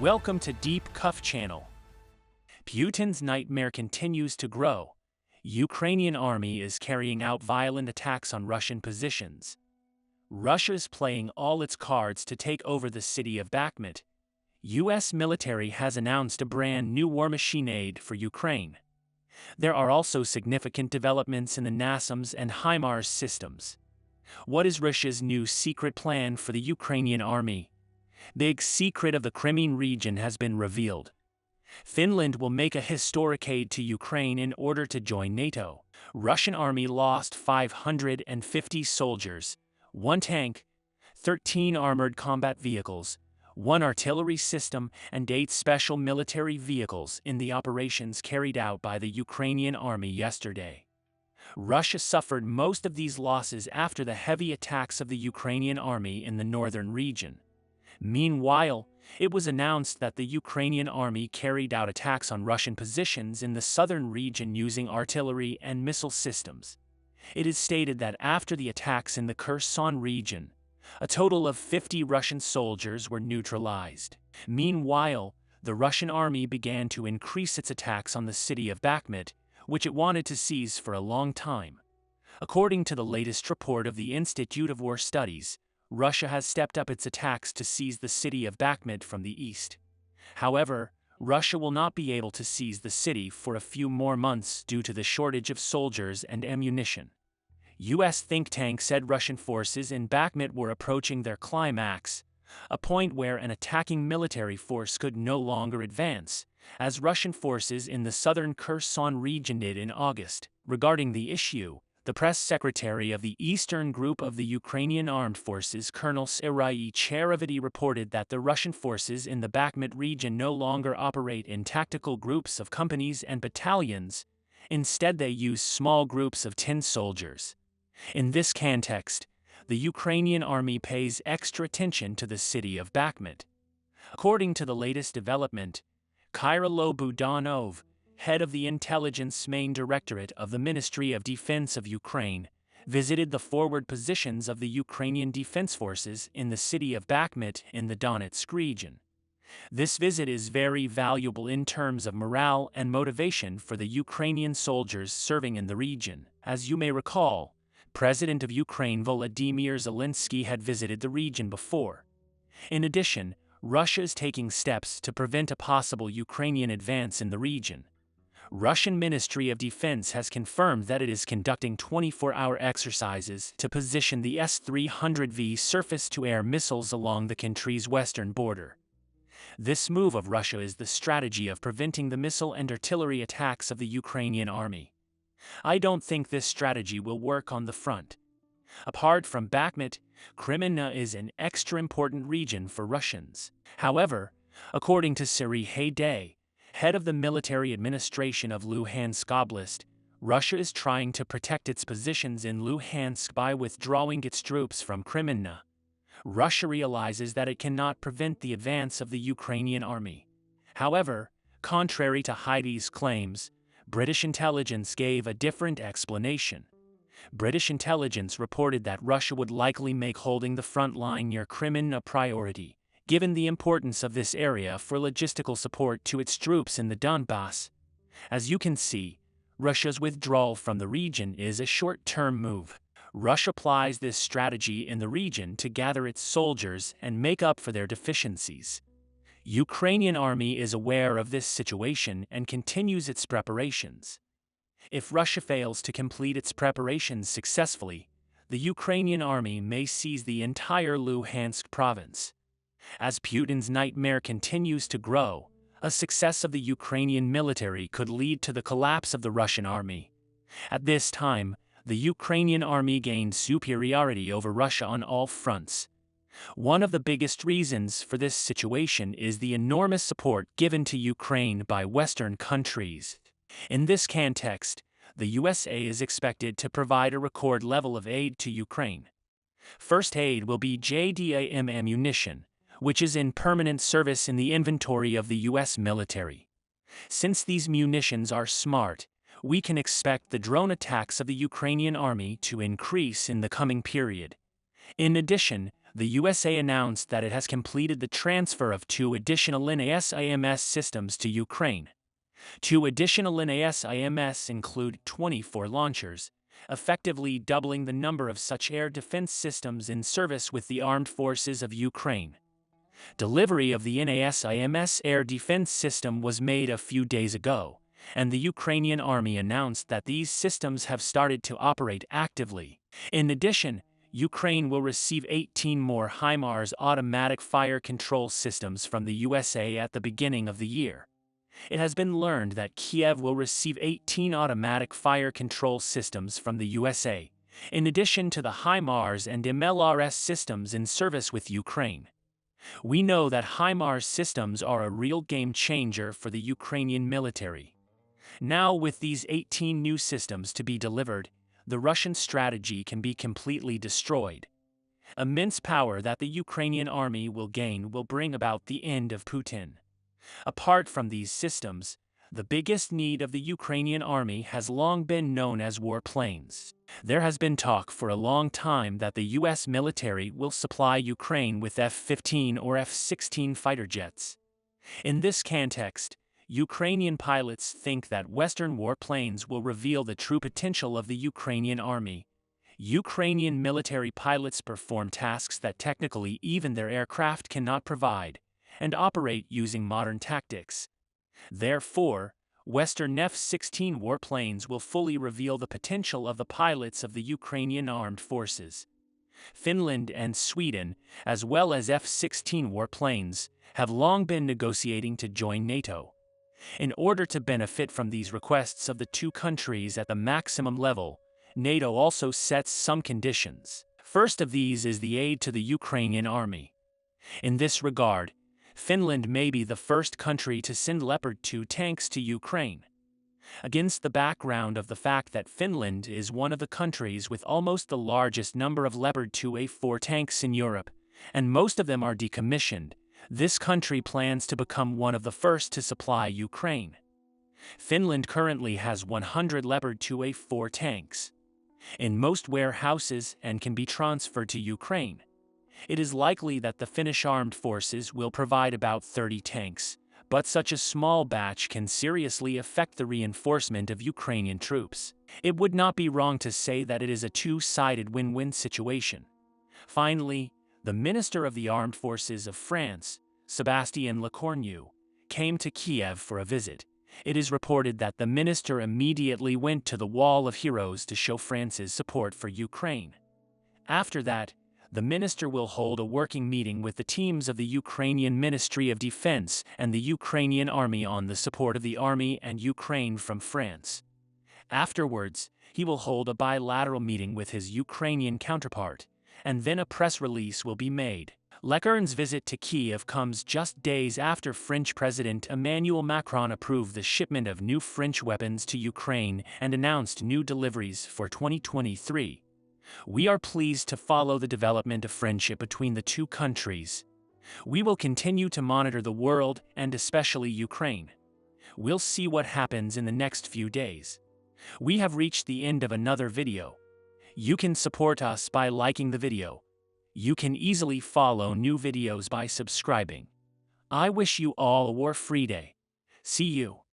Welcome to Deep Cuff Channel. Putin's nightmare continues to grow. Ukrainian army is carrying out violent attacks on Russian positions. Russia is playing all its cards to take over the city of Bakhmut. U.S. military has announced a brand new war machine aid for Ukraine. There are also significant developments in the NASAMS and HIMARS systems. What is Russia's new secret plan for the Ukrainian army? Big secret of the Crimean region has been revealed. Finland will make a historic aid to Ukraine in order to join NATO. Russian army lost 550 soldiers, 1 tank, 13 armored combat vehicles, 1 artillery system, and 8 special military vehicles in the operations carried out by the Ukrainian army yesterday. Russia suffered most of these losses after the heavy attacks of the Ukrainian army in the northern region. Meanwhile, it was announced that the Ukrainian army carried out attacks on Russian positions in the southern region using artillery and missile systems. It is stated that after the attacks in the Kherson region, a total of 50 Russian soldiers were neutralized. Meanwhile, the Russian army began to increase its attacks on the city of Bakhmut, which it wanted to seize for a long time. According to the latest report of the Institute of War Studies, Russia has stepped up its attacks to seize the city of Bakhmut from the east. However, Russia will not be able to seize the city for a few more months due to the shortage of soldiers and ammunition. U.S. think tank said Russian forces in Bakhmut were approaching their climax, a point where an attacking military force could no longer advance, as Russian forces in the southern Kherson region did in August. Regarding the issue, the press secretary of the Eastern Group of the Ukrainian Armed Forces, Colonel Serhiy Cherevity, reported that the Russian forces in the Bakhmut region no longer operate in tactical groups of companies and battalions. Instead, they use small groups of 10 soldiers. In this context, the Ukrainian army pays extra attention to the city of Bakhmut. According to the latest development, Kyrylo Budanov, head of the Intelligence Main Directorate of the Ministry of Defense of Ukraine, visited the forward positions of the Ukrainian Defense Forces in the city of Bakhmut in the Donetsk region. This visit is very valuable in terms of morale and motivation for the Ukrainian soldiers serving in the region. As you may recall, President of Ukraine Volodymyr Zelensky had visited the region before. In addition, Russia is taking steps to prevent a possible Ukrainian advance in the region. Russian Ministry of Defense has confirmed that it is conducting 24-hour exercises to position the S-300V surface-to-air missiles along the country's western border. This move of Russia is the strategy of preventing the missile and artillery attacks of the Ukrainian army. I don't think this strategy will work on the front. Apart from Bakhmut, Crimea is an extra important region for Russians. However, according to Serhiy Day, head of the military administration of Luhansk Oblast, Russia is trying to protect its positions in Luhansk by withdrawing its troops from Crimea. Russia realizes that it cannot prevent the advance of the Ukrainian army. However, contrary to Heidi's claims, British intelligence gave a different explanation. British intelligence reported that Russia would likely make holding the front line near Crimea a priority, given the importance of this area for logistical support to its troops in the Donbass. As you can see, Russia's withdrawal from the region is a short-term move. Russia applies this strategy in the region to gather its soldiers and make up for their deficiencies. Ukrainian army is aware of this situation and continues its preparations. If Russia fails to complete its preparations successfully, the Ukrainian army may seize the entire Luhansk province. As Putin's nightmare continues to grow, a success of the Ukrainian military could lead to the collapse of the Russian army. At this time, the Ukrainian army gained superiority over Russia on all fronts. One of the biggest reasons for this situation is the enormous support given to Ukraine by Western countries. In this context, the USA is expected to provide a record level of aid to Ukraine. First aid will be JDAM ammunition, which is in permanent service in the inventory of the U.S. military. Since these munitions are smart, we can expect the drone attacks of the Ukrainian army to increase in the coming period. In addition, the USA announced that it has completed the transfer of 2 additional NASIMS systems to Ukraine. 2 additional NASIMS include 24 launchers, effectively doubling the number of such air defense systems in service with the armed forces of Ukraine. Delivery of the NASIMS air defense system was made a few days ago, and the Ukrainian army announced that these systems have started to operate actively. In addition, Ukraine will receive 18 more HIMARS automatic fire control systems from the USA at the beginning of the year. It has been learned that Kiev will receive 18 automatic fire control systems from the USA, in addition to the HIMARS and MLRS systems in service with Ukraine. We know that HIMARS systems are a real game changer for the Ukrainian military. Now, with these 18 new systems to be delivered, the Russian strategy can be completely destroyed. Immense power that the Ukrainian army will gain will bring about the end of Putin. Apart from these systems, the biggest need of the Ukrainian army has long been known as warplanes. There has been talk for a long time that the US military will supply Ukraine with F-15 or F-16 fighter jets. In this context, Ukrainian pilots think that Western warplanes will reveal the true potential of the Ukrainian army. Ukrainian military pilots perform tasks that technically even their aircraft cannot provide, and operate using modern tactics. Therefore, Western F-16 warplanes will fully reveal the potential of the pilots of the Ukrainian armed forces. Finland and Sweden, as well as F-16 warplanes, have long been negotiating to join NATO. In order to benefit from these requests of the two countries at the maximum level, NATO also sets some conditions. First of these is the aid to the Ukrainian army. In this regard, Finland may be the first country to send Leopard 2 tanks to Ukraine. Against the background of the fact that Finland is one of the countries with almost the largest number of Leopard 2A4 tanks in Europe, and most of them are decommissioned, this country plans to become one of the first to supply Ukraine. Finland currently has 100 Leopard 2A4 tanks in most warehouses and can be transferred to Ukraine. It is likely that the Finnish armed forces will provide about 30 tanks, but such a small batch can seriously affect the reinforcement of Ukrainian troops. It would not be wrong to say that it is a two-sided win-win situation. Finally, the Minister of the Armed Forces of France, Sébastien Lecornu, came to Kiev for a visit. It is reported that the minister immediately went to the Wall of Heroes to show France's support for Ukraine. After that, the minister will hold a working meeting with the teams of the Ukrainian Ministry of Defense and the Ukrainian Army on the support of the Army and Ukraine from France. Afterwards, he will hold a bilateral meeting with his Ukrainian counterpart, and then a press release will be made. Lecornu's visit to Kiev comes just days after French President Emmanuel Macron approved the shipment of new French weapons to Ukraine and announced new deliveries for 2023. We are pleased to follow the development of friendship between the two countries. We will continue to monitor the world and especially Ukraine. We'll see what happens in the next few days. We have reached the end of another video. You can support us by liking the video. You can easily follow new videos by subscribing. I wish you all a war-free day. See you.